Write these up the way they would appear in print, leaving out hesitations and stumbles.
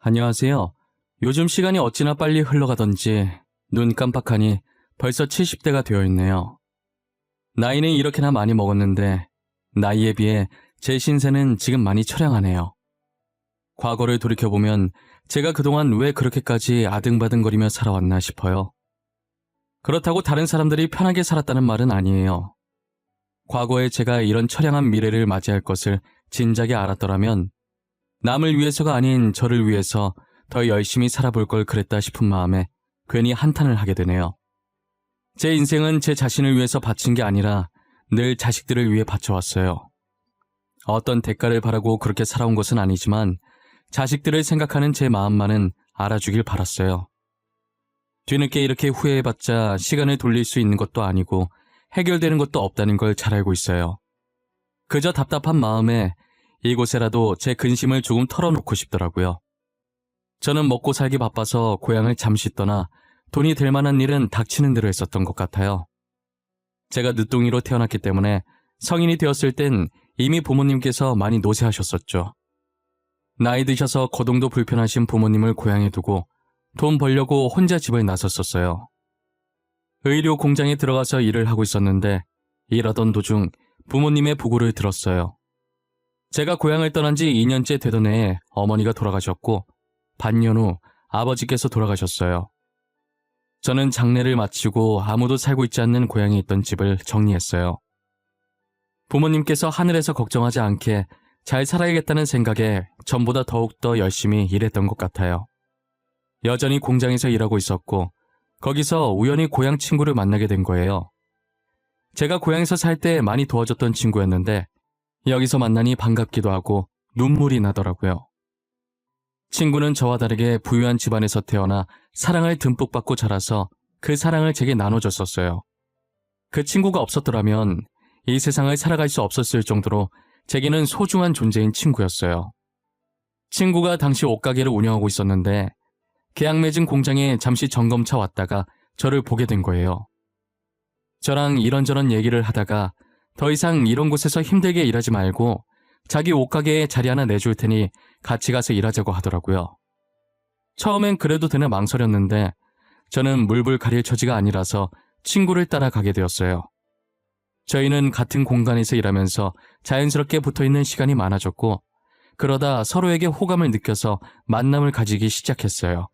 안녕하세요. 요즘 시간이 어찌나 빨리 흘러가던지 눈 깜빡하니 벌써 70대가 되어 있네요. 나이는 이렇게나 많이 먹었는데 나이에 비해 제 신세는 지금 많이 처량하네요. 과거를 돌이켜보면 제가 그동안 왜 그렇게까지 아등바등거리며 살아왔나 싶어요. 그렇다고 다른 사람들이 편하게 살았다는 말은 아니에요. 과거에 제가 이런 처량한 미래를 맞이할 것을 진작에 알았더라면 남을 위해서가 아닌 저를 위해서 더 열심히 살아볼 걸 그랬다 싶은 마음에 괜히 한탄을 하게 되네요. 제 인생은 제 자신을 위해서 바친 게 아니라 늘 자식들을 위해 바쳐왔어요. 어떤 대가를 바라고 그렇게 살아온 것은 아니지만 자식들을 생각하는 제 마음만은 알아주길 바랐어요. 뒤늦게 이렇게 후회해봤자 시간을 돌릴 수 있는 것도 아니고 해결되는 것도 없다는 걸 잘 알고 있어요. 그저 답답한 마음에 이곳에라도 제 근심을 조금 털어놓고 싶더라고요. 저는 먹고 살기 바빠서 고향을 잠시 떠나 돈이 될 만한 일은 닥치는 대로 했었던 것 같아요. 제가 늦둥이로 태어났기 때문에 성인이 되었을 땐 이미 부모님께서 많이 노쇠하셨었죠. 나이 드셔서 거동도 불편하신 부모님을 고향에 두고 돈 벌려고 혼자 집을 나섰었어요. 의료 공장에 들어가서 일을 하고 있었는데 일하던 도중 부모님의 부고를 들었어요. 제가 고향을 떠난 지 2년째 되던 해에 어머니가 돌아가셨고 반년 후 아버지께서 돌아가셨어요. 저는 장례를 마치고 아무도 살고 있지 않는 고향에 있던 집을 정리했어요. 부모님께서 하늘에서 걱정하지 않게 잘 살아야겠다는 생각에 전보다 더욱더 열심히 일했던 것 같아요. 여전히 공장에서 일하고 있었고 거기서 우연히 고향 친구를 만나게 된 거예요. 제가 고향에서 살 때 많이 도와줬던 친구였는데 여기서 만나니 반갑기도 하고 눈물이 나더라고요. 친구는 저와 다르게 부유한 집안에서 태어나 사랑을 듬뿍 받고 자라서 그 사랑을 제게 나눠줬었어요. 그 친구가 없었더라면 이 세상을 살아갈 수 없었을 정도로 제게는 소중한 존재인 친구였어요. 친구가 당시 옷가게를 운영하고 있었는데 계약 맺은 공장에 잠시 점검차 왔다가 저를 보게 된 거예요. 저랑 이런저런 얘기를 하다가 더 이상 이런 곳에서 힘들게 일하지 말고 자기 옷가게에 자리 하나 내줄 테니 같이 가서 일하자고 하더라고요. 처음엔 그래도 되나 망설였는데 저는 물불 가릴 처지가 아니라서 친구를 따라가게 되었어요. 저희는 같은 공간에서 일하면서 자연스럽게 붙어있는 시간이 많아졌고 그러다 서로에게 호감을 느껴서 만남을 가지기 시작했어요.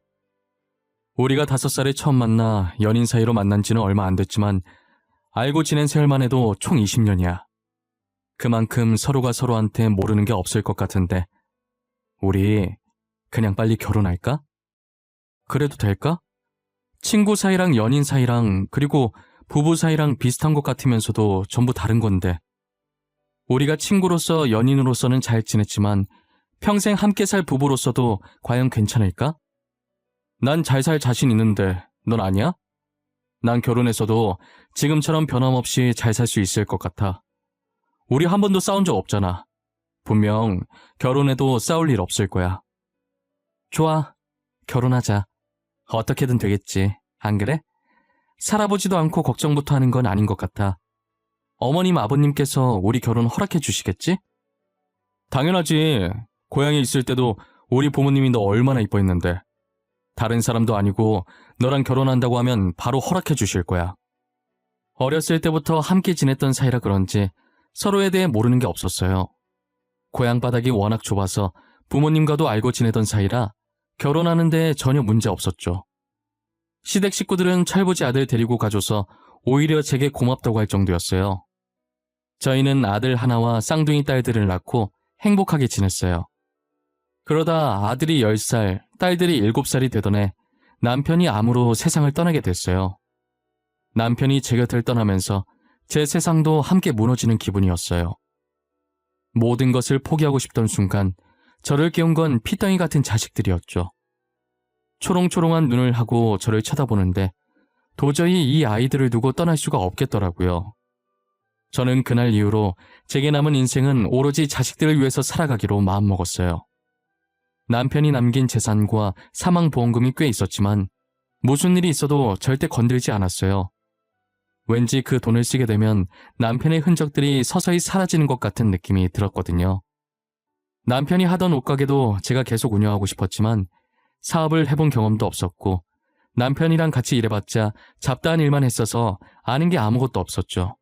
우리가 5살에 처음 만나 연인 사이로 만난 지는 얼마 안 됐지만 알고 지낸 세월만 해도 총 20년이야. 그만큼 서로가 서로한테 모르는 게 없을 것 같은데 우리 그냥 빨리 결혼할까? 그래도 될까? 친구 사이랑 연인 사이랑 그리고 부부 사이랑 비슷한 것 같으면서도 전부 다른 건데 우리가 친구로서 연인으로서는 잘 지냈지만 평생 함께 살 부부로서도 과연 괜찮을까? 난 잘 살 자신 있는데 넌 아니야? 난 결혼해서도 지금처럼 변함없이 잘 살 수 있을 것 같아. 우리 한 번도 싸운 적 없잖아. 분명 결혼해도 싸울 일 없을 거야. 좋아, 결혼하자. 어떻게든 되겠지, 안 그래? 살아보지도 않고 걱정부터 하는 건 아닌 것 같아. 어머님, 아버님께서 우리 결혼 허락해 주시겠지? 당연하지. 고향에 있을 때도 우리 부모님이 너 얼마나 이뻐했는데. 다른 사람도 아니고 너랑 결혼한다고 하면 바로 허락해 주실 거야. 어렸을 때부터 함께 지냈던 사이라 그런지 서로에 대해 모르는 게 없었어요. 고향 바닥이 워낙 좁아서 부모님과도 알고 지내던 사이라 결혼하는데 전혀 문제 없었죠. 시댁 식구들은 철부지 아들 데리고 가줘서 오히려 제게 고맙다고 할 정도였어요. 저희는 아들 하나와 쌍둥이 딸들을 낳고 행복하게 지냈어요. 그러다 아들이 10살, 딸들이 7살이 되던 해 남편이 암으로 세상을 떠나게 됐어요. 남편이 제 곁을 떠나면서 제 세상도 함께 무너지는 기분이었어요. 모든 것을 포기하고 싶던 순간 저를 깨운 건 피덩이 같은 자식들이었죠. 초롱초롱한 눈을 하고 저를 쳐다보는데 도저히 이 아이들을 두고 떠날 수가 없겠더라고요. 저는 그날 이후로 제게 남은 인생은 오로지 자식들을 위해서 살아가기로 마음먹었어요. 남편이 남긴 재산과 사망보험금이 꽤 있었지만 무슨 일이 있어도 절대 건들지 않았어요. 왠지 그 돈을 쓰게 되면 남편의 흔적들이 서서히 사라지는 것 같은 느낌이 들었거든요. 남편이 하던 옷가게도 제가 계속 운영하고 싶었지만 사업을 해본 경험도 없었고 남편이랑 같이 일해봤자 잡다한 일만 했어서 아는 게 아무것도 없었죠.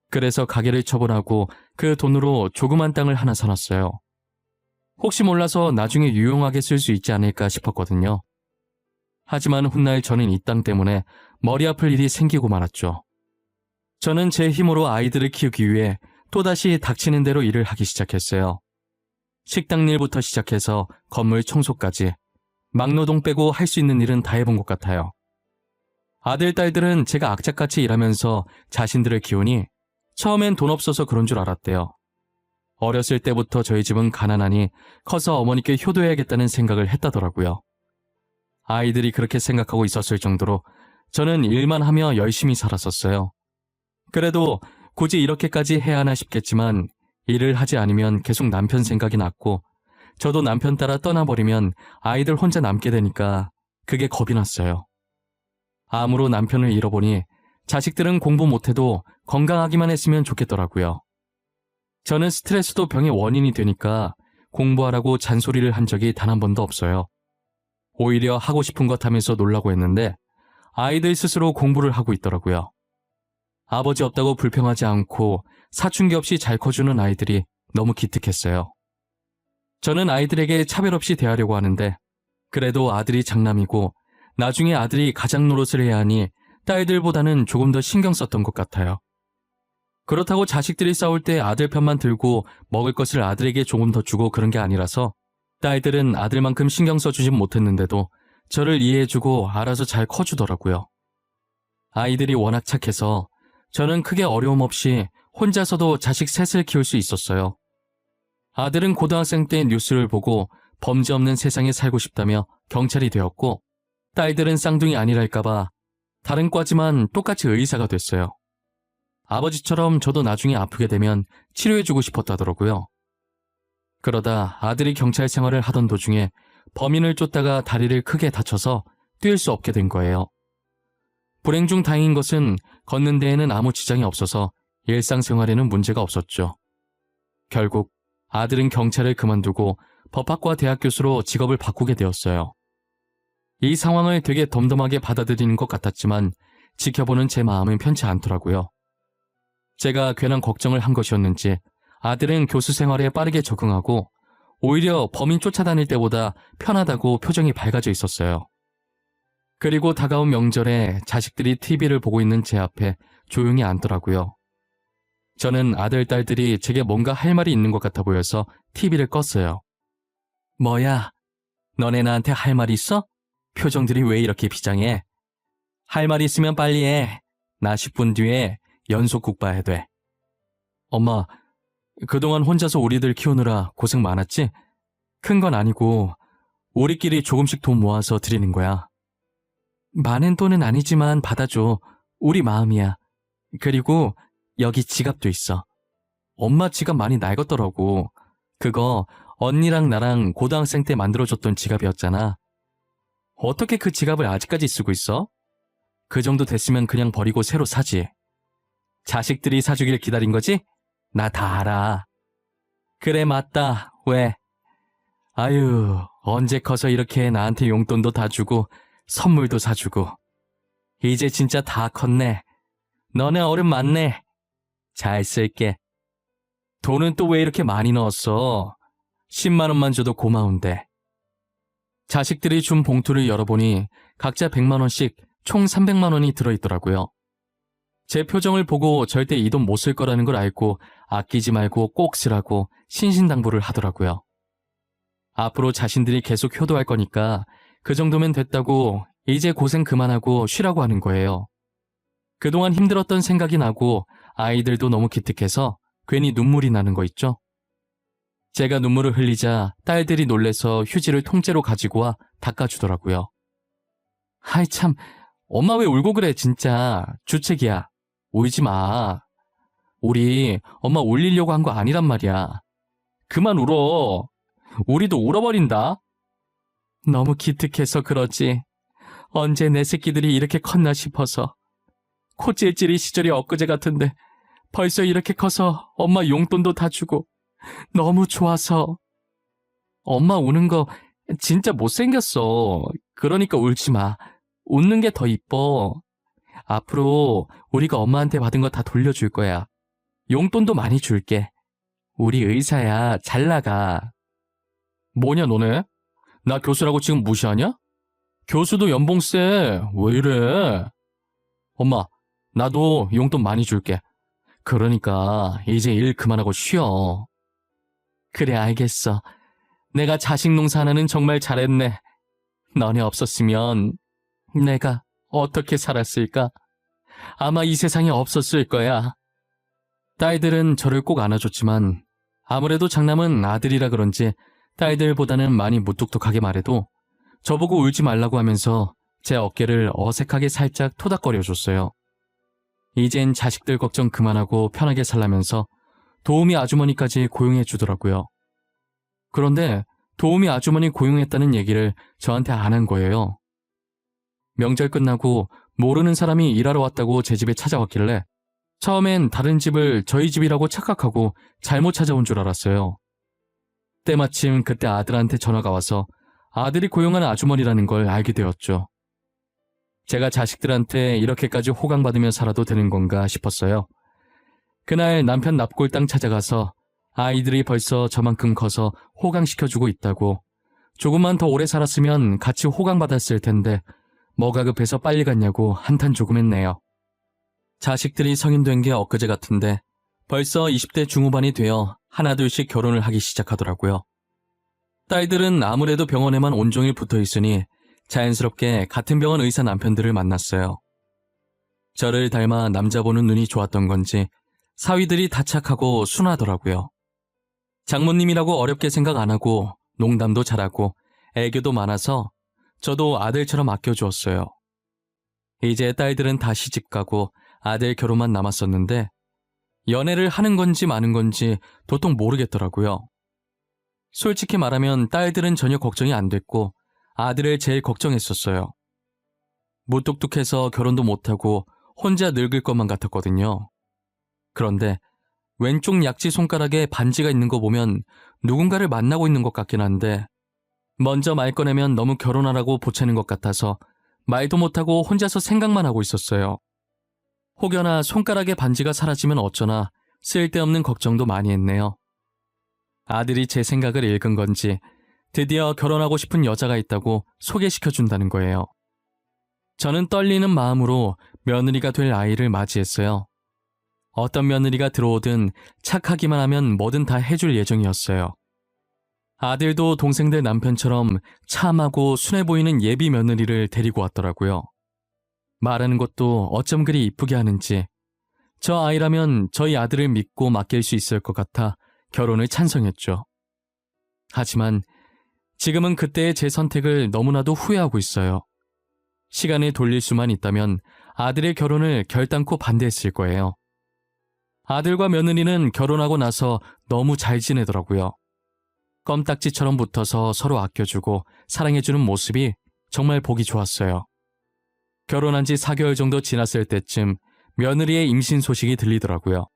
그래서 가게를 처분하고 그 돈으로 조그만 땅을 하나 사놨어요. 혹시 몰라서 나중에 유용하게 쓸 수 있지 않을까 싶었거든요. 하지만 훗날 저는 이 땅 때문에 머리 아플 일이 생기고 말았죠. 저는 제 힘으로 아이들을 키우기 위해 또다시 닥치는 대로 일을 하기 시작했어요. 식당 일부터 시작해서 건물 청소까지 막노동 빼고 할 수 있는 일은 다 해본 것 같아요. 아들, 딸들은 제가 악착같이 일하면서 자신들을 키우니 처음엔 돈 없어서 그런 줄 알았대요. 어렸을 때부터 저희 집은 가난하니 커서 어머니께 효도해야겠다는 생각을 했다더라고요. 아이들이 그렇게 생각하고 있었을 정도로 저는 일만 하며 열심히 살았었어요. 그래도 굳이 이렇게까지 해야 하나 싶겠지만 일을 하지 않으면 계속 남편 생각이 났고 저도 남편 따라 떠나버리면 아이들 혼자 남게 되니까 그게 겁이 났어요. 암으로 남편을 잃어보니 자식들은 공부 못해도 건강하기만 했으면 좋겠더라고요. 저는 스트레스도 병의 원인이 되니까 공부하라고 잔소리를 한 적이 단 한 번도 없어요. 오히려 하고 싶은 것 하면서 놀라고 했는데 아이들 스스로 공부를 하고 있더라고요. 아버지 없다고 불평하지 않고 사춘기 없이 잘 커주는 아이들이 너무 기특했어요. 저는 아이들에게 차별 없이 대하려고 하는데 그래도 아들이 장남이고 나중에 아들이 가장 노릇을 해야 하니 딸들보다는 조금 더 신경 썼던 것 같아요. 그렇다고 자식들이 싸울 때 아들 편만 들고 먹을 것을 아들에게 조금 더 주고 그런 게 아니라서 딸들은 아들만큼 신경 써주진 못했는데도 저를 이해해주고 알아서 잘 커주더라고요. 아이들이 워낙 착해서 저는 크게 어려움 없이 혼자서도 자식 셋을 키울 수 있었어요. 아들은 고등학생 때 뉴스를 보고 범죄 없는 세상에 살고 싶다며 경찰이 되었고 딸들은 쌍둥이 아니랄까봐 다른 과지만 똑같이 의사가 됐어요. 아버지처럼 저도 나중에 아프게 되면 치료해주고 싶었다더라고요. 그러다 아들이 경찰 생활을 하던 도중에 범인을 쫓다가 다리를 크게 다쳐서 뛸 수 없게 된 거예요. 불행 중 다행인 것은 걷는 데에는 아무 지장이 없어서 일상생활에는 문제가 없었죠. 결국 아들은 경찰을 그만두고 법학과 대학 교수로 직업을 바꾸게 되었어요. 이 상황을 되게 덤덤하게 받아들이는 것 같았지만 지켜보는 제 마음은 편치 않더라고요. 제가 괜한 걱정을 한 것이었는지 아들은 교수 생활에 빠르게 적응하고 오히려 범인 쫓아다닐 때보다 편하다고 표정이 밝아져 있었어요. 그리고 다가온 명절에 자식들이 TV를 보고 있는 제 앞에 조용히 앉더라고요. 저는 아들, 딸들이 제게 뭔가 할 말이 있는 것 같아 보여서 TV를 껐어요. 뭐야? 너네 나한테 할 말 있어? 표정들이 왜 이렇게 비장해? 할 말 있으면 빨리 해. 나 10분 뒤에 연속극 봐야 돼. 엄마, 그동안 혼자서 우리들 키우느라 고생 많았지? 큰 건 아니고 우리끼리 조금씩 돈 모아서 드리는 거야. 많은 돈은 아니지만 받아줘. 우리 마음이야. 그리고 여기 지갑도 있어. 엄마 지갑 많이 낡았더라고. 그거 언니랑 나랑 고등학생 때 만들어줬던 지갑이었잖아. 어떻게 그 지갑을 아직까지 쓰고 있어? 그 정도 됐으면 그냥 버리고 새로 사지. 자식들이 사주길 기다린 거지? 나 다 알아. 그래, 맞다. 왜? 아유, 언제 커서 이렇게 나한테 용돈도 다 주고 선물도 사주고. 이제 진짜 다 컸네. 너네 어른 맞네. 잘 쓸게. 돈은 또 왜 이렇게 많이 넣었어? 10만 원만 줘도 고마운데. 자식들이 준 봉투를 열어보니 각자 100만 원씩 총 300만 원이 들어있더라고요. 제 표정을 보고 절대 이 돈 못 쓸 거라는 걸 알고 아끼지 말고 꼭 쓰라고 신신당부를 하더라고요. 앞으로 자신들이 계속 효도할 거니까 그 정도면 됐다고 이제 고생 그만하고 쉬라고 하는 거예요. 그동안 힘들었던 생각이 나고 아이들도 너무 기특해서 괜히 눈물이 나는 거 있죠? 제가 눈물을 흘리자 딸들이 놀래서 휴지를 통째로 가지고 와 닦아주더라고요. 아이 참, 엄마 왜 울고 그래 진짜. 주책이야. 울지 마. 우리 엄마 울리려고 한 거 아니란 말이야. 그만 울어. 우리도 울어버린다. 너무 기특해서 그러지. 언제 내 새끼들이 이렇게 컸나 싶어서. 코 찔찔이 시절이 엊그제 같은데 벌써 이렇게 커서 엄마 용돈도 다 주고 너무 좋아서. 엄마 우는 거 진짜 못생겼어. 그러니까 울지 마. 웃는 게 더 이뻐. 앞으로 우리가 엄마한테 받은 거 다 돌려줄 거야. 용돈도 많이 줄게. 우리 의사야. 잘 나가. 뭐냐 너네? 나 교수라고 지금 무시하냐? 교수도 연봉 세. 왜 이래? 엄마, 나도 용돈 많이 줄게. 그러니까 이제 일 그만하고 쉬어. 그래, 알겠어. 내가 자식 농사 하나는 정말 잘했네. 너네 없었으면 내가 어떻게 살았을까? 아마 이 세상에 없었을 거야. 딸들은 저를 꼭 안아줬지만 아무래도 장남은 아들이라 그런지 딸들보다는 많이 무뚝뚝하게 말해도 저보고 울지 말라고 하면서 제 어깨를 어색하게 살짝 토닥거려줬어요. 이젠 자식들 걱정 그만하고 편하게 살라면서 도우미 아주머니까지 고용해 주더라고요. 그런데 도우미 아주머니 고용했다는 얘기를 저한테 안 한 거예요. 명절 끝나고 모르는 사람이 일하러 왔다고 제 집에 찾아왔길래 처음엔 다른 집을 저희 집이라고 착각하고 잘못 찾아온 줄 알았어요. 때마침 그때 아들한테 전화가 와서 아들이 고용한 아주머니라는 걸 알게 되었죠. 제가 자식들한테 이렇게까지 호강받으며 살아도 되는 건가 싶었어요. 그날 남편 납골당 찾아가서 아이들이 벌써 저만큼 커서 호강시켜주고 있다고, 조금만 더 오래 살았으면 같이 호강받았을 텐데 뭐가 급해서 빨리 갔냐고 한탄 조금 했네요. 자식들이 성인된 게 엊그제 같은데 벌써 20대 중후반이 되어 하나둘씩 결혼을 하기 시작하더라고요. 딸들은 아무래도 병원에만 온종일 붙어 있으니 자연스럽게 같은 병원 의사 남편들을 만났어요. 저를 닮아 남자 보는 눈이 좋았던 건지 사위들이 다 착하고 순하더라고요. 장모님이라고 어렵게 생각 안 하고 농담도 잘하고 애교도 많아서 저도 아들처럼 아껴주었어요. 이제 딸들은 다 시집가고 아들 결혼만 남았었는데 연애를 하는 건지 마는 건지 도통 모르겠더라고요. 솔직히 말하면 딸들은 전혀 걱정이 안 됐고 아들을 제일 걱정했었어요. 무뚝뚝해서 결혼도 못하고 혼자 늙을 것만 같았거든요. 그런데 왼쪽 약지 손가락에 반지가 있는 거 보면 누군가를 만나고 있는 것 같긴 한데 먼저 말 꺼내면 너무 결혼하라고 보채는 것 같아서 말도 못하고 혼자서 생각만 하고 있었어요. 혹여나 손가락에 반지가 사라지면 어쩌나 쓸데없는 걱정도 많이 했네요. 아들이 제 생각을 읽은 건지 드디어 결혼하고 싶은 여자가 있다고 소개시켜준다는 거예요. 저는 떨리는 마음으로 며느리가 될 아이를 맞이했어요. 어떤 며느리가 들어오든 착하기만 하면 뭐든 다 해줄 예정이었어요. 아들도 동생들 남편처럼 참하고 순해 보이는 예비 며느리를 데리고 왔더라고요. 말하는 것도 어쩜 그리 이쁘게 하는지 저 아이라면 저희 아들을 믿고 맡길 수 있을 것 같아 결혼을 찬성했죠. 하지만 지금은 그때의 제 선택을 너무나도 후회하고 있어요. 시간을 돌릴 수만 있다면 아들의 결혼을 결단코 반대했을 거예요. 아들과 며느리는 결혼하고 나서 너무 잘 지내더라고요. 껌딱지처럼 붙어서 서로 아껴주고 사랑해주는 모습이 정말 보기 좋았어요. 결혼한 지 4개월 정도 지났을 때쯤 며느리의 임신 소식이 들리더라고요.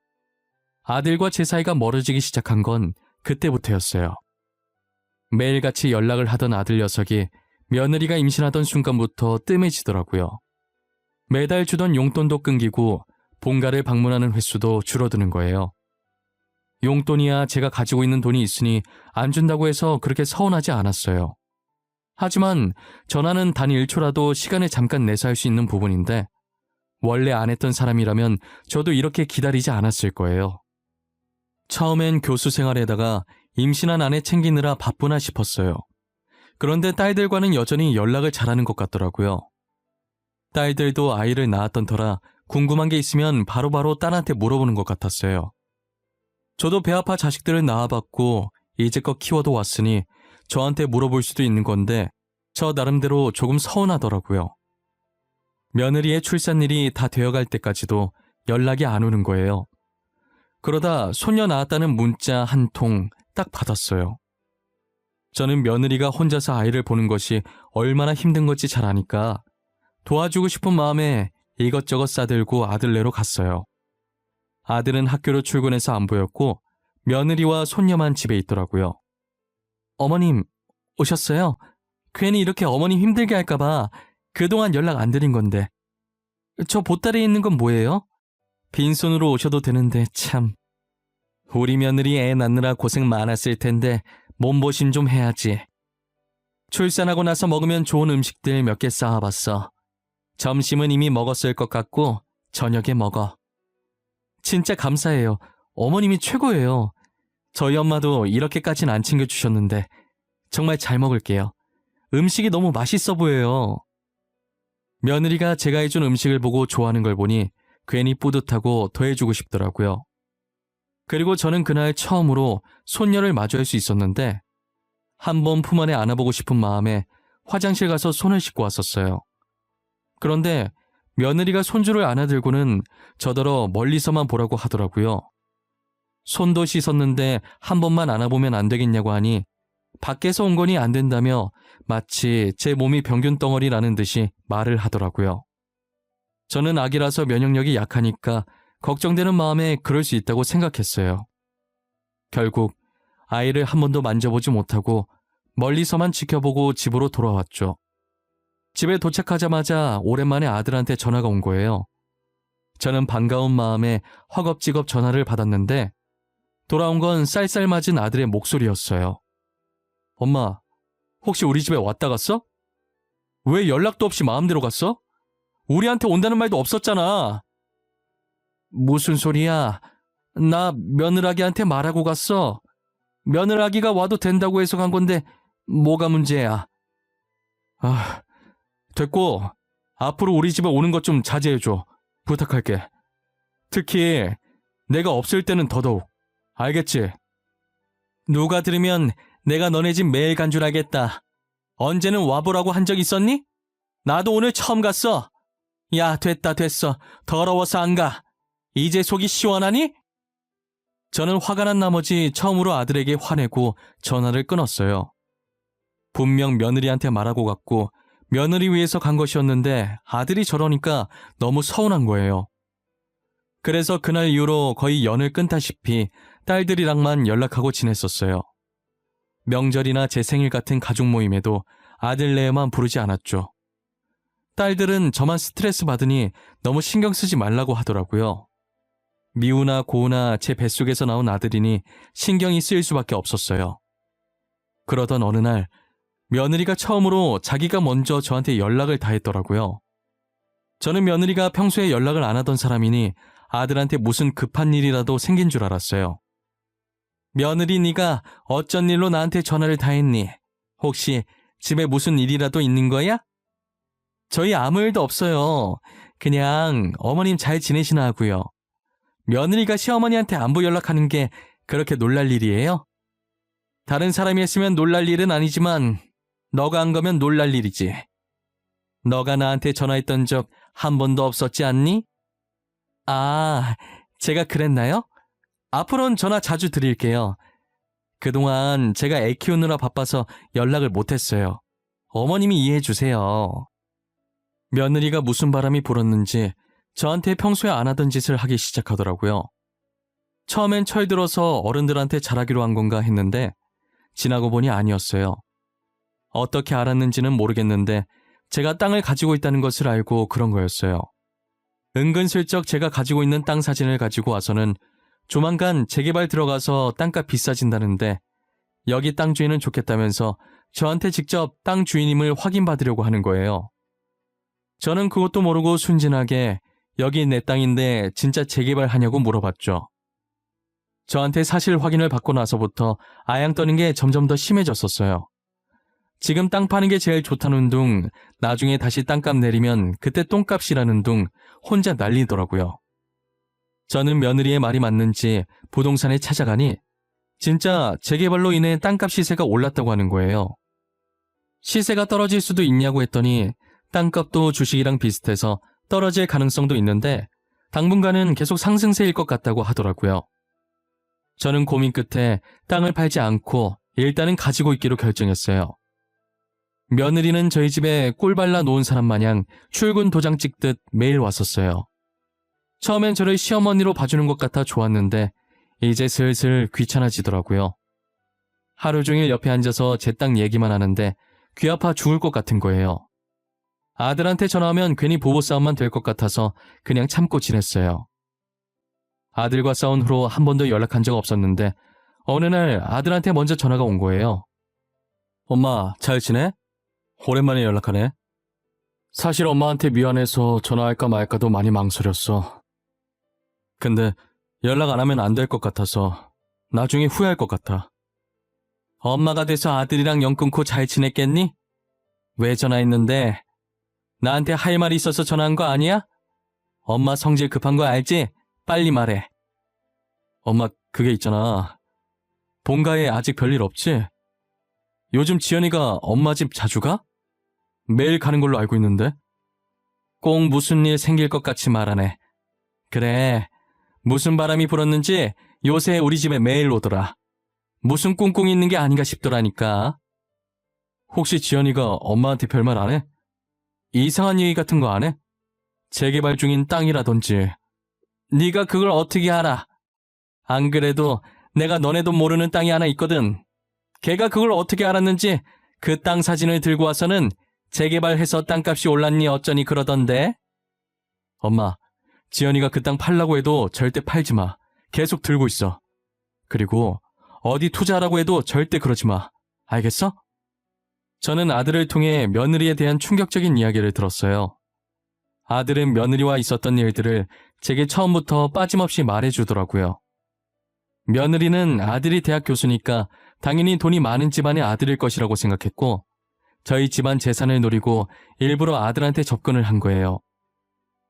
아들과 제 사이가 멀어지기 시작한 건 그때부터였어요. 매일같이 연락을 하던 아들 녀석이 며느리가 임신하던 순간부터 뜸해지더라고요. 매달 주던 용돈도 끊기고 본가를 방문하는 횟수도 줄어드는 거예요. 용돈이야 제가 가지고 있는 돈이 있으니 안 준다고 해서 그렇게 서운하지 않았어요. 하지만 전화는 단 1초라도 시간을 잠깐 내서 할 수 있는 부분인데 원래 안 했던 사람이라면 저도 이렇게 기다리지 않았을 거예요. 처음엔 교수 생활에다가 임신한 아내 챙기느라 바쁘나 싶었어요. 그런데 딸들과는 여전히 연락을 잘하는 것 같더라고요. 딸들도 아이를 낳았던 터라 궁금한 게 있으면 바로바로 딸한테 물어보는 것 같았어요. 저도 배 아파 자식들을 낳아봤고 이제껏 키워도 왔으니 저한테 물어볼 수도 있는 건데 저 나름대로 조금 서운하더라고요. 며느리의 출산일이 다 되어갈 때까지도 연락이 안 오는 거예요. 그러다 손녀 낳았다는 문자 한 통 딱 받았어요. 저는 며느리가 혼자서 아이를 보는 것이 얼마나 힘든 건지 잘 아니까 도와주고 싶은 마음에 이것저것 싸들고 아들네로 갔어요. 아들은 학교로 출근해서 안 보였고 며느리와 손녀만 집에 있더라고요. 어머님, 오셨어요? 괜히 이렇게 어머님 힘들게 할까봐 그동안 연락 안 드린 건데. 저 보따리에 있는 건 뭐예요? 빈손으로 오셔도 되는데 참. 우리 며느리 애 낳느라 고생 많았을 텐데 몸보신 좀 해야지. 출산하고 나서 먹으면 좋은 음식들 몇 개 쌓아봤어. 점심은 이미 먹었을 것 같고 저녁에 먹어. 진짜 감사해요. 어머님이 최고예요. 저희 엄마도 이렇게까진 안 챙겨주셨는데 정말 잘 먹을게요. 음식이 너무 맛있어 보여요. 며느리가 제가 해준 음식을 보고 좋아하는 걸 보니 괜히 뿌듯하고 더 해주고 싶더라고요. 그리고 저는 그날 처음으로 손녀를 마주할 수 있었는데 한번 품 안에 안아보고 싶은 마음에 화장실 가서 손을 씻고 왔었어요. 그런데 며느리가 손주를 안아들고는 저더러 멀리서만 보라고 하더라고요. 손도 씻었는데 한 번만 안아보면 안 되겠냐고 하니 밖에서 온 거니 안 된다며 마치 제 몸이 병균 덩어리라는 듯이 말을 하더라고요. 저는 아기라서 면역력이 약하니까 걱정되는 마음에 그럴 수 있다고 생각했어요. 결국 아이를 한 번도 만져보지 못하고 멀리서만 지켜보고 집으로 돌아왔죠. 집에 도착하자마자 오랜만에 아들한테 전화가 온 거예요. 저는 반가운 마음에 허겁지겁 전화를 받았는데 돌아온 건 쌀쌀맞은 아들의 목소리였어요. 엄마, 혹시 우리 집에 왔다 갔어? 왜 연락도 없이 마음대로 갔어? 우리한테 온다는 말도 없었잖아. 무슨 소리야? 나 며느라기한테 말하고 갔어. 며느라기가 와도 된다고 해서 간 건데 뭐가 문제야? 아, 됐고 앞으로 우리 집에 오는 것 좀 자제해줘. 부탁할게. 특히 내가 없을 때는 더더욱. 알겠지? 누가 들으면 내가 너네 집 매일 간 줄 알겠다. 언제는 와보라고 한 적 있었니? 나도 오늘 처음 갔어. 야, 됐어. 더러워서 안 가. 이제 속이 시원하니? 저는 화가 난 나머지 처음으로 아들에게 화내고 전화를 끊었어요. 분명 며느리한테 말하고 갔고 며느리 위해서 간 것이었는데 아들이 저러니까 너무 서운한 거예요. 그래서 그날 이후로 거의 연을 끊다시피 딸들이랑만 연락하고 지냈었어요. 명절이나 제 생일 같은 가족 모임에도 아들네만 부르지 않았죠. 딸들은 저만 스트레스 받으니 너무 신경 쓰지 말라고 하더라고요. 미우나 고우나 제 뱃속에서 나온 아들이니 신경이 쓰일 수밖에 없었어요. 그러던 어느 날 며느리가 처음으로 자기가 먼저 저한테 연락을 다 했더라고요. 저는 며느리가 평소에 연락을 안 하던 사람이니 아들한테 무슨 급한 일이라도 생긴 줄 알았어요. 며느리 네가 어쩐 일로 나한테 전화를 다 했니? 혹시 집에 무슨 일이라도 있는 거야? 저희 아무 일도 없어요. 그냥 어머님 잘 지내시나 하고요. 며느리가 시어머니한테 안부 연락하는 게 그렇게 놀랄 일이에요? 다른 사람이 했으면 놀랄 일은 아니지만 너가 한 거면 놀랄 일이지. 너가 나한테 전화했던 적 한 번도 없었지 않니? 아, 제가 그랬나요? 앞으로는 전화 자주 드릴게요. 그동안 제가 애 키우느라 바빠서 연락을 못했어요. 어머님이 이해해 주세요. 며느리가 무슨 바람이 불었는지 저한테 평소에 안 하던 짓을 하기 시작하더라고요. 처음엔 철들어서 어른들한테 잘하기로 한 건가 했는데 지나고 보니 아니었어요. 어떻게 알았는지는 모르겠는데 제가 땅을 가지고 있다는 것을 알고 그런 거였어요. 은근슬쩍 제가 가지고 있는 땅 사진을 가지고 와서는 조만간 재개발 들어가서 땅값 비싸진다는데 여기 땅 주인은 좋겠다면서 저한테 직접 땅 주인임을 확인받으려고 하는 거예요. 저는 그것도 모르고 순진하게 여기 내 땅인데 진짜 재개발하냐고 물어봤죠. 저한테 사실 확인을 받고 나서부터 아양 떠는 게 점점 더 심해졌었어요. 지금 땅 파는 게 제일 좋다는 둥, 나중에 다시 땅값 내리면 그때 똥값이라는 둥 혼자 난리더라고요. 저는 며느리의 말이 맞는지 부동산에 찾아가니 진짜 재개발로 인해 땅값 시세가 올랐다고 하는 거예요. 시세가 떨어질 수도 있냐고 했더니 땅값도 주식이랑 비슷해서 떨어질 가능성도 있는데 당분간은 계속 상승세일 것 같다고 하더라고요. 저는 고민 끝에 땅을 팔지 않고 일단은 가지고 있기로 결정했어요. 며느리는 저희 집에 꿀 발라 놓은 사람 마냥 출근 도장 찍듯 매일 왔었어요. 처음엔 저를 시어머니로 봐주는 것 같아 좋았는데 이제 슬슬 귀찮아지더라고요. 하루 종일 옆에 앉아서 제 딸 얘기만 하는데 귀 아파 죽을 것 같은 거예요. 아들한테 전화하면 괜히 부부싸움만 될 것 같아서 그냥 참고 지냈어요. 아들과 싸운 후로 한 번도 연락한 적 없었는데 어느 날 아들한테 먼저 전화가 온 거예요. 엄마, 잘 지내? 오랜만에 연락하네. 사실 엄마한테 미안해서 전화할까 말까도 많이 망설였어. 근데 연락 안 하면 안 될 것 같아서 나중에 후회할 것 같아. 엄마가 돼서 아들이랑 연 끊고 잘 지냈겠니? 왜 전화했는데? 나한테 할 말이 있어서 전화한 거 아니야? 엄마 성질 급한 거 알지? 빨리 말해. 엄마, 그게 있잖아. 본가에 아직 별일 없지? 요즘 지연이가 엄마 집 자주 가? 매일 가는 걸로 알고 있는데? 꼭 무슨 일 생길 것 같이 말하네. 그래, 무슨 바람이 불었는지 요새 우리 집에 매일 오더라. 무슨 꿍꿍이 있는 게 아닌가 싶더라니까. 혹시 지연이가 엄마한테 별말 안 해? 이상한 얘기 같은 거 안 해? 재개발 중인 땅이라든지. 네가 그걸 어떻게 알아? 안 그래도 내가 너네도 모르는 땅이 하나 있거든. 걔가 그걸 어떻게 알았는지 그 땅 사진을 들고 와서는 재개발해서 땅값이 올랐니 어쩌니 그러던데. 엄마, 지연이가 그 땅 팔라고 해도 절대 팔지 마. 계속 들고 있어. 그리고 어디 투자하라고 해도 절대 그러지 마. 알겠어? 저는 아들을 통해 며느리에 대한 충격적인 이야기를 들었어요. 아들은 며느리와 있었던 일들을 제게 처음부터 빠짐없이 말해주더라고요. 며느리는 아들이 대학 교수니까 당연히 돈이 많은 집안의 아들일 것이라고 생각했고 저희 집안 재산을 노리고 일부러 아들한테 접근을 한 거예요.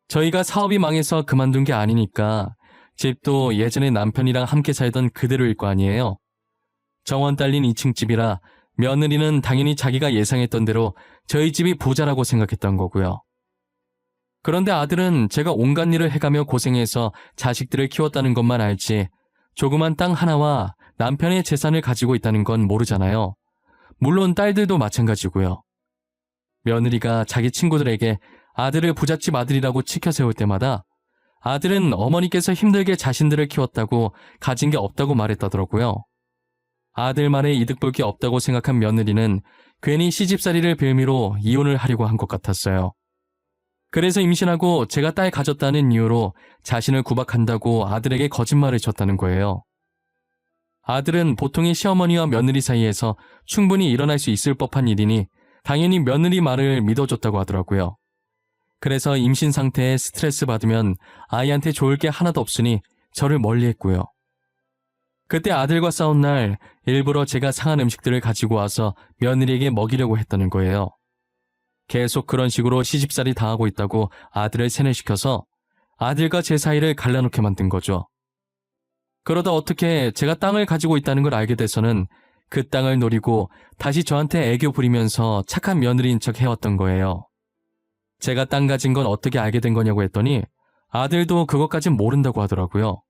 저희가 사업이 망해서 그만둔 게 아니니까 집도 예전에 남편이랑 함께 살던 그대로일 거 아니에요. 정원 딸린 2층 집이라 며느리는 당연히 자기가 예상했던 대로 저희 집이 부자라고 생각했던 거고요. 그런데 아들은 제가 온갖 일을 해가며 고생해서 자식들을 키웠다는 것만 알지 조그만 땅 하나와 남편의 재산을 가지고 있다는 건 모르잖아요. 물론 딸들도 마찬가지고요. 며느리가 자기 친구들에게 아들을 부잣집 아들이라고 치켜 세울 때마다 아들은 어머니께서 힘들게 자신들을 키웠다고 가진 게 없다고 말했다더라고요. 아들 말에 이득 볼 게 없다고 생각한 며느리는 괜히 시집살이를 빌미로 이혼을 하려고 한 것 같았어요. 그래서 임신하고 제가 딸 가졌다는 이유로 자신을 구박한다고 아들에게 거짓말을 쳤다는 거예요. 아들은 보통의 시어머니와 며느리 사이에서 충분히 일어날 수 있을 법한 일이니 당연히 며느리 말을 믿어줬다고 하더라고요. 그래서 임신 상태에 스트레스 받으면 아이한테 좋을 게 하나도 없으니 저를 멀리했고요. 그때 아들과 싸운 날 일부러 제가 상한 음식들을 가지고 와서 며느리에게 먹이려고 했다는 거예요. 계속 그런 식으로 시집살이 당하고 있다고 아들을 세뇌시켜서 아들과 제 사이를 갈라놓게 만든 거죠. 그러다 어떻게 제가 땅을 가지고 있다는 걸 알게 돼서는 그 땅을 노리고 다시 저한테 애교 부리면서 착한 며느리인 척 해왔던 거예요. 제가 땅 가진 건 어떻게 알게 된 거냐고 했더니 아들도 그것까진 모른다고 하더라고요.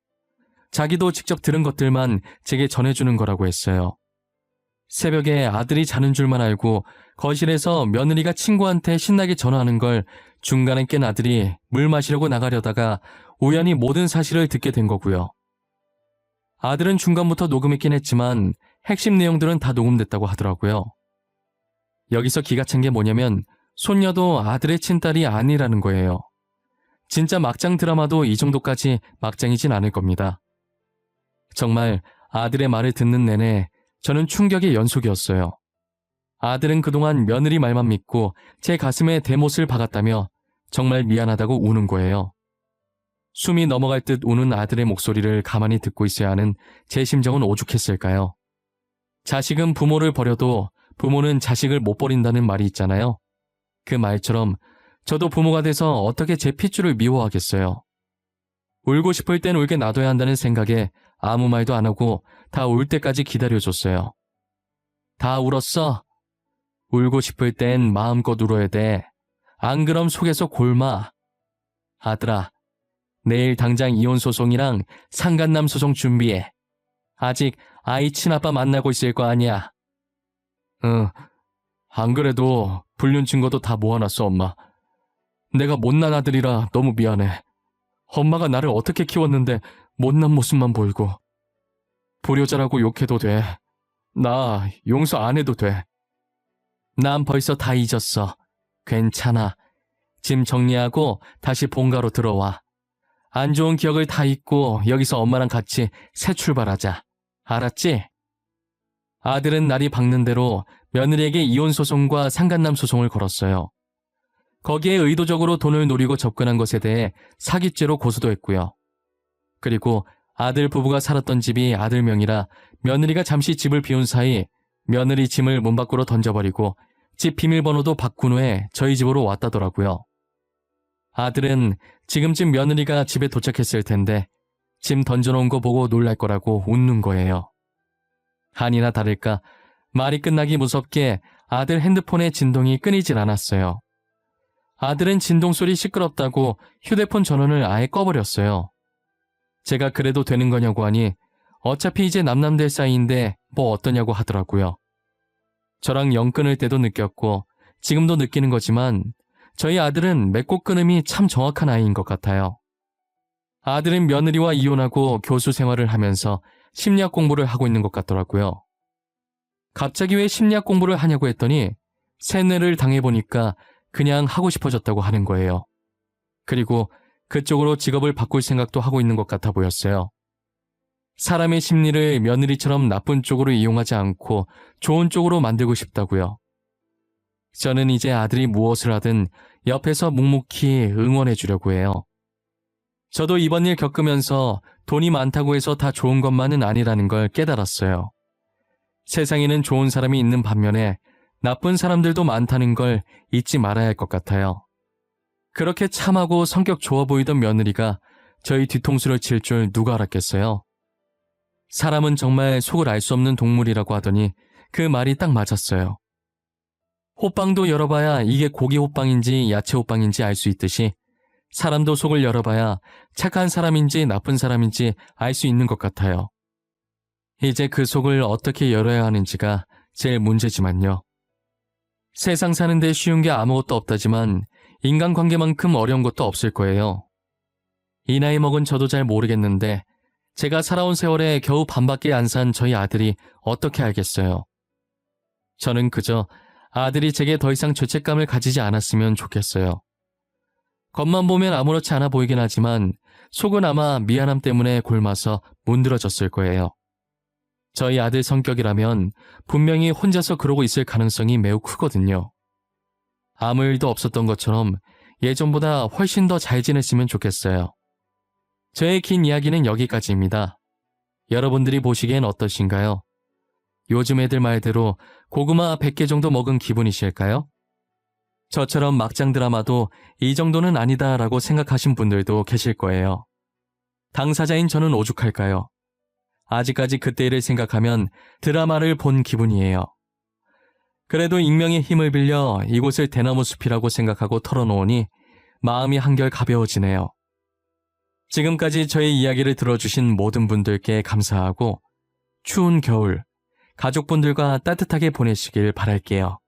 자기도 직접 들은 것들만 제게 전해주는 거라고 했어요. 새벽에 아들이 자는 줄만 알고 거실에서 며느리가 친구한테 신나게 전화하는 걸 중간에 깬 아들이 물 마시려고 나가려다가 우연히 모든 사실을 듣게 된 거고요. 아들은 중간부터 녹음했긴 했지만 핵심 내용들은 다 녹음됐다고 하더라고요. 여기서 기가 찬 게 뭐냐면 손녀도 아들의 친딸이 아니라는 거예요. 진짜 막장 드라마도 이 정도까지 막장이진 않을 겁니다. 정말 아들의 말을 듣는 내내 저는 충격의 연속이었어요. 아들은 그동안 며느리 말만 믿고 제 가슴에 대못을 박았다며 정말 미안하다고 우는 거예요. 숨이 넘어갈 듯 우는 아들의 목소리를 가만히 듣고 있어야 하는 제 심정은 오죽했을까요? 자식은 부모를 버려도 부모는 자식을 못 버린다는 말이 있잖아요. 그 말처럼 저도 부모가 돼서 어떻게 제 핏줄을 미워하겠어요. 울고 싶을 땐 울게 놔둬야 한다는 생각에 아무 말도 안 하고 다 울 때까지 기다려줬어요. 다 울었어? 울고 싶을 땐 마음껏 울어야 돼. 안 그럼 속에서 골마. 아들아, 내일 당장 이혼 소송이랑 상간남 소송 준비해. 아직 아이 친아빠 만나고 있을 거 아니야. 응, 안 그래도 불륜 증거도 다 모아놨어, 엄마. 내가 못난 아들이라 너무 미안해. 엄마가 나를 어떻게 키웠는데 못난 모습만 보이고. 불효자라고 욕해도 돼. 나 용서 안 해도 돼. 난 벌써 다 잊었어. 괜찮아. 짐 정리하고 다시 본가로 들어와. 안 좋은 기억을 다 잊고 여기서 엄마랑 같이 새 출발하자. 알았지? 아들은 날이 밝는 대로 며느리에게 이혼 소송과 상간남 소송을 걸었어요. 거기에 의도적으로 돈을 노리고 접근한 것에 대해 사기죄로 고소도 했고요. 그리고 아들 부부가 살았던 집이 아들 명이라 며느리가 잠시 집을 비운 사이 며느리 짐을 문 밖으로 던져버리고 집 비밀번호도 바꾼 후에 저희 집으로 왔다더라고요. 아들은 지금쯤 며느리가 집에 도착했을 텐데 짐 던져놓은 거 보고 놀랄 거라고 웃는 거예요. 아니나 다를까 말이 끝나기 무섭게 아들 핸드폰의 진동이 끊이질 않았어요. 아들은 진동 소리 시끄럽다고 휴대폰 전원을 아예 꺼버렸어요. 제가 그래도 되는 거냐고 하니 어차피 이제 남남될 사이인데 뭐 어떠냐고 하더라고요. 저랑 영 끊을 때도 느꼈고 지금도 느끼는 거지만 저희 아들은 맺고 끊음이 참 정확한 아이인 것 같아요. 아들은 며느리와 이혼하고 교수 생활을 하면서 심리학 공부를 하고 있는 것 같더라고요. 갑자기 왜 심리학 공부를 하냐고 했더니 세뇌를 당해보니까 그냥 하고 싶어졌다고 하는 거예요. 그리고 그쪽으로 직업을 바꿀 생각도 하고 있는 것 같아 보였어요. 사람의 심리를 며느리처럼 나쁜 쪽으로 이용하지 않고 좋은 쪽으로 만들고 싶다고요. 저는 이제 아들이 무엇을 하든 옆에서 묵묵히 응원해 주려고 해요. 저도 이번 일 겪으면서 돈이 많다고 해서 다 좋은 것만은 아니라는 걸 깨달았어요. 세상에는 좋은 사람이 있는 반면에 나쁜 사람들도 많다는 걸 잊지 말아야 할 것 같아요. 그렇게 참하고 성격 좋아 보이던 며느리가 저희 뒤통수를 칠 줄 누가 알았겠어요? 사람은 정말 속을 알 수 없는 동물이라고 하더니 그 말이 딱 맞았어요. 호빵도 열어봐야 이게 고기 호빵인지 야채 호빵인지 알 수 있듯이 사람도 속을 열어봐야 착한 사람인지 나쁜 사람인지 알 수 있는 것 같아요. 이제 그 속을 어떻게 열어야 하는지가 제일 문제지만요. 세상 사는데 쉬운 게 아무것도 없다지만 인간관계만큼 어려운 것도 없을 거예요. 이 나이 먹은 저도 잘 모르겠는데 제가 살아온 세월에 겨우 반밖에 안 산 저희 아들이 어떻게 알겠어요. 저는 그저 아들이 제게 더 이상 죄책감을 가지지 않았으면 좋겠어요. 겉만 보면 아무렇지 않아 보이긴 하지만 속은 아마 미안함 때문에 골마서 문드러졌을 거예요. 저희 아들 성격이라면 분명히 혼자서 그러고 있을 가능성이 매우 크거든요. 아무 일도 없었던 것처럼 예전보다 훨씬 더 잘 지냈으면 좋겠어요. 저의 긴 이야기는 여기까지입니다. 여러분들이 보시기엔 어떠신가요? 요즘 애들 말대로 고구마 100개 정도 먹은 기분이실까요? 저처럼 막장 드라마도 이 정도는 아니다라고 생각하신 분들도 계실 거예요. 당사자인 저는 오죽할까요? 아직까지 그때 일을 생각하면 드라마를 본 기분이에요. 그래도 익명의 힘을 빌려 이곳을 대나무 숲이라고 생각하고 털어놓으니 마음이 한결 가벼워지네요. 지금까지 저의 이야기를 들어주신 모든 분들께 감사하고 추운 겨울 가족분들과 따뜻하게 보내시길 바랄게요.